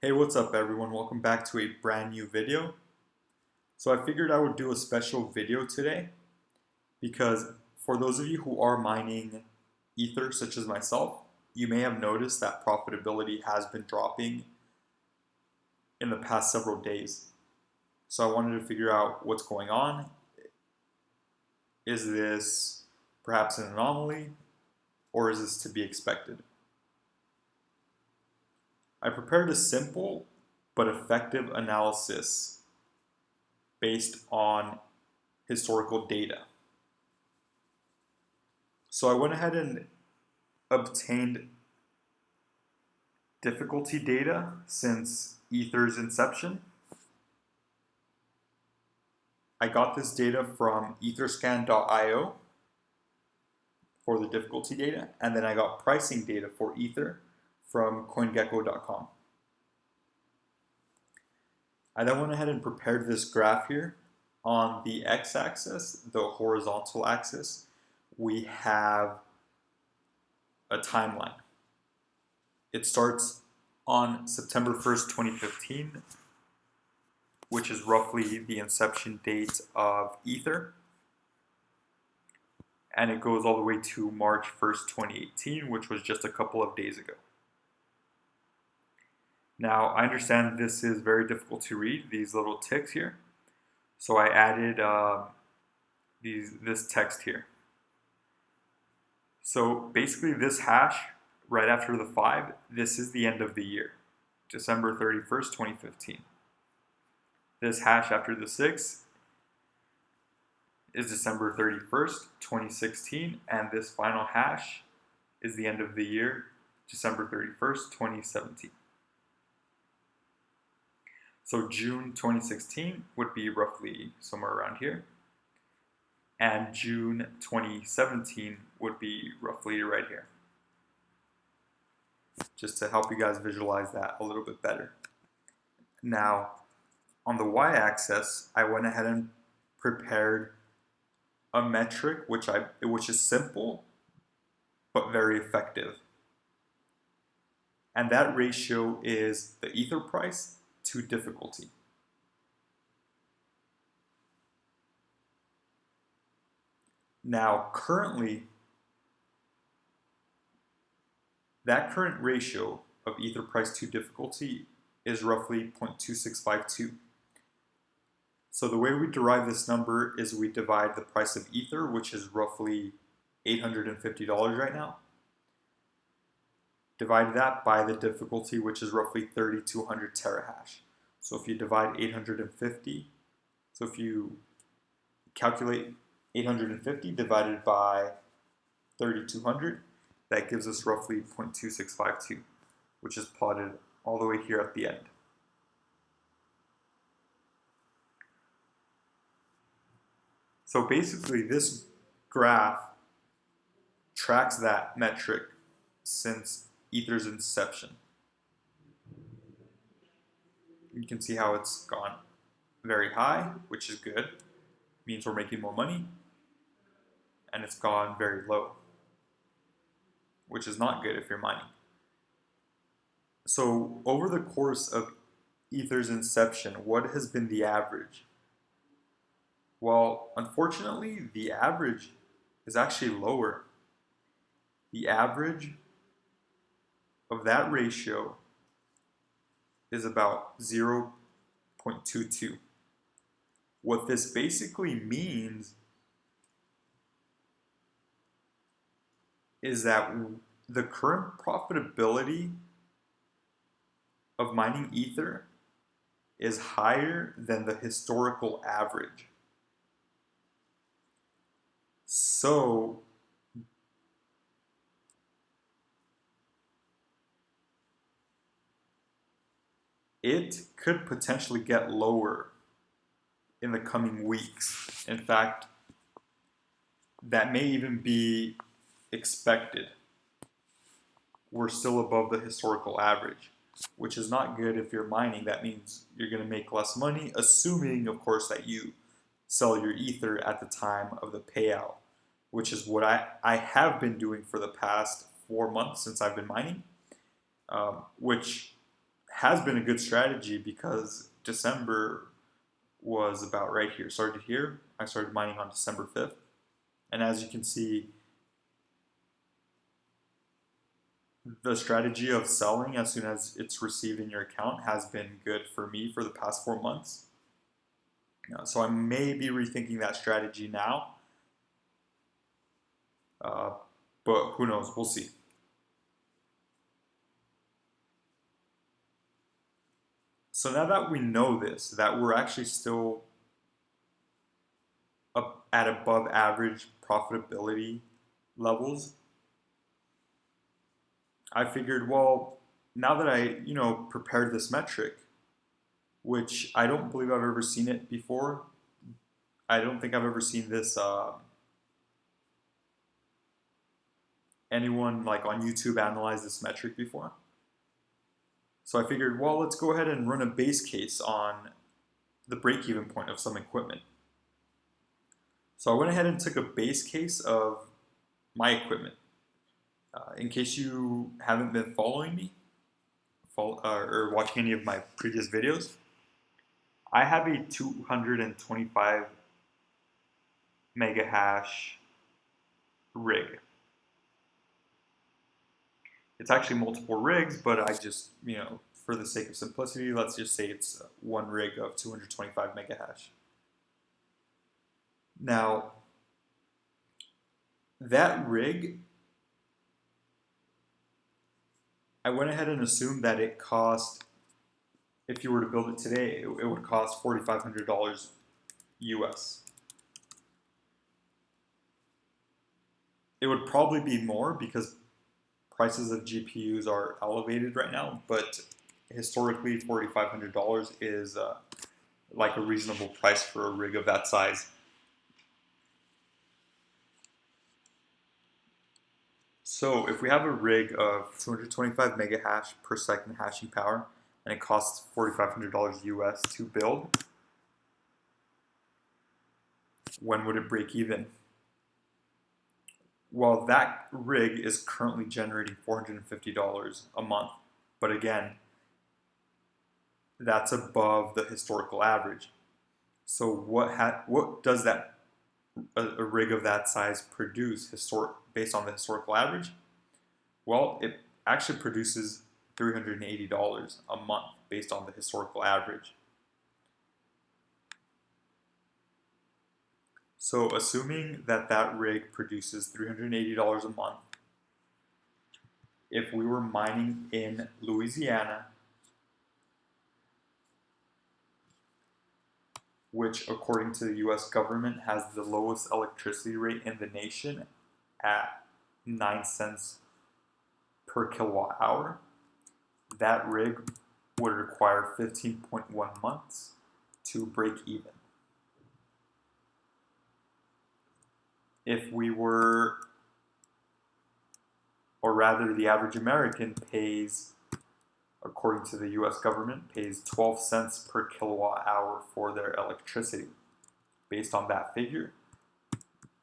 Hey, what's up everyone? Welcome back to a brand new video. So I figured I would do a special video today because for those of you who are mining Ether, such as myself, you may have noticed that profitability has been dropping in the past several days. So I wanted to figure out what's going on. Is this perhaps an anomaly or is this to be expected? I prepared a simple but effective analysis based on historical data. So I went ahead and obtained difficulty data since Ether's inception. I got this data from etherscan.io for the difficulty data, and then I got pricing data for Ether from coingecko.com. I then went ahead and prepared this graph here. On the x-axis, the horizontal axis, we have a timeline. It starts on September 1st, 2015, which is roughly the inception date of Ether. And it goes all the way to March 1st, 2018, which was just a couple of days ago. Now, I understand this is very difficult to read, these little ticks here. So I added this text here. So basically this hash, right after the 5, this is the end of the year, December 31st, 2015. This hash after the 6 is December 31st, 2016, and this final hash is the end of the year, December 31st, 2017. So June 2016 would be roughly somewhere around here, and June 2017 would be roughly right here. Just to help you guys visualize that a little bit better. Now, on the y-axis, I went ahead and prepared a metric which is simple but very effective. And that ratio is the Ether price to difficulty. Now, currently, that current ratio of Ether price to difficulty is roughly 0.2652. So the way we derive this number is we divide the price of Ether, which is roughly $850 right now, divide that by the difficulty, which is roughly 3200 terahash. So if you divide 850, so if you calculate 850 divided by 3200, that gives us roughly 0.2652, which is plotted all the way here at the end. So basically this graph tracks that metric since Ether's inception. You can see how it's gone very high, which is good, means we're making more money, and it's gone very low, which is not good if you're mining. So over the course of Ether's inception, what has been the average? Well, unfortunately, the average is actually lower. The average of that ratio is about 0.22. What this basically means is that the current profitability of mining Ether is higher than the historical average. So it could potentially get lower in the coming weeks. In fact, that may even be expected. We're still above the historical average, which is not good if you're mining. That means you're going to make less money, assuming, of course, that you sell your Ether at the time of the payout, which is what I have been doing for the past 4 months since I've been mining, which has been a good strategy because December was about right here. Started here. I started mining on December 5th. And as you can see, the strategy of selling as soon as it's received in your account has been good for me for the past 4 months. So I may be rethinking that strategy now, but who knows? We'll see. So now that we know this, that we're actually still up at above average profitability levels, I figured, well, now that I, prepared this metric, which I don't believe I've ever seen it before. I don't think I've ever seen this anyone like on YouTube analyze this metric before. So I figured, well, let's go ahead and run a base case on the break-even point of some equipment. So I went ahead and took a base case of my equipment. In case you haven't been following me or watching any of my previous videos, I have a 225 mega hash rig. It's actually multiple rigs, but I just, for the sake of simplicity, let's just say it's one rig of 225 mega hash. Now, that rig, I went ahead and assumed that it cost, if you were to build it today, it would cost $4,500 US. It would probably be more because prices of GPUs are elevated right now, but historically $4,500 is like a reasonable price for a rig of that size. So if we have a rig of 225 mega hash per second hashing power and it costs $4,500 US to build, when would it break even? Well, that rig is currently generating $450 a month, but again, that's above the historical average. So what does that a rig of that size produce based on the historical average? Well, it actually produces $380 a month based on the historical average. So assuming that that rig produces $380 a month, if we were mining in Louisiana, which according to the US government has the lowest electricity rate in the nation at 9 cents per kilowatt hour, that rig would require 15.1 months to break even. If we were, or rather the average American pays, according to the US government, pays 12 cents per kilowatt hour for their electricity. Based on that figure,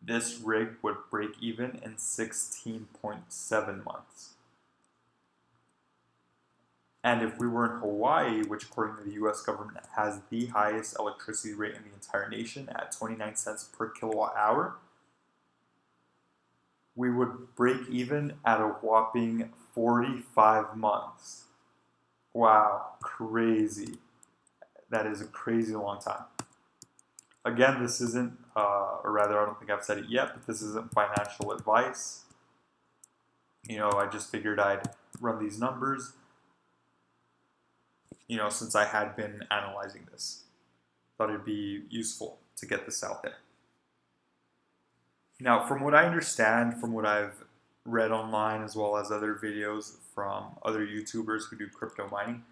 this rig would break even in 16.7 months. And if we were in Hawaii, which according to the US government has the highest electricity rate in the entire nation at 29 cents per kilowatt hour, we would break even at a whopping 45 months. Wow, crazy. That is a crazy long time. Again, this isn't, or rather, I don't think I've said it yet, but this isn't financial advice. I just figured I'd run these numbers, since I had been analyzing this. Thought it'd be useful to get this out there. Now, from what I understand, from what I've read online, as well as other videos from other YouTubers who do crypto mining,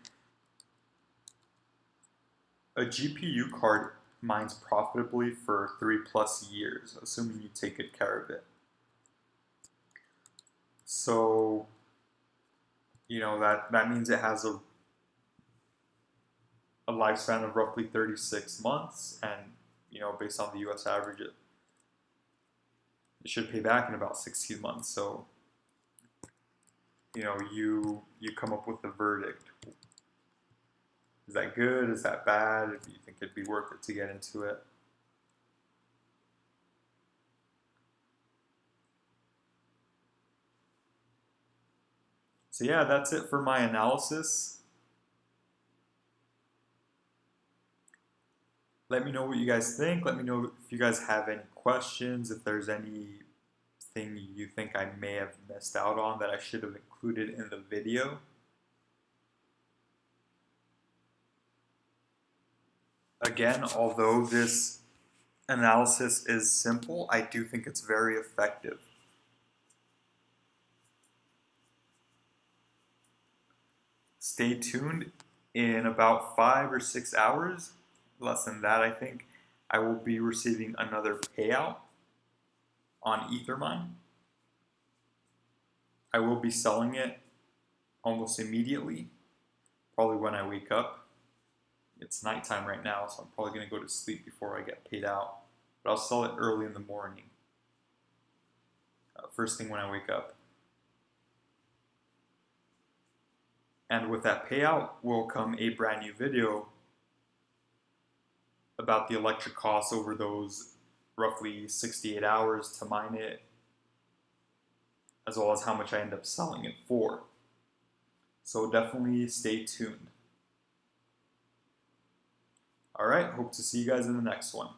a GPU card mines profitably for 3+ years, assuming you take good care of it. So, that means it has a lifespan of roughly 36 months, and based on the US average, it should pay back in about 16 months. So, you come up with the verdict. Is that good? Is that bad? Do you think it'd be worth it to get into it? So yeah, that's it for my analysis. Let me know what you guys think. Let me know if you guys have any questions, if there's anything you think I may have missed out on that I should have included in the video. Again, although this analysis is simple, I do think it's very effective. Stay tuned. In about 5 or 6 hours, less than that I think, I will be receiving another payout on Ethermine. I will be selling it almost immediately, probably when I wake up. It's nighttime right now, so I'm probably going to go to sleep before I get paid out. But I'll sell it early in the morning, first thing when I wake up. And with that payout will come a brand new video about the electric costs over those roughly 68 hours to mine it, as well as how much I end up selling it for. So definitely stay tuned. Alright, hope to see you guys in the next one.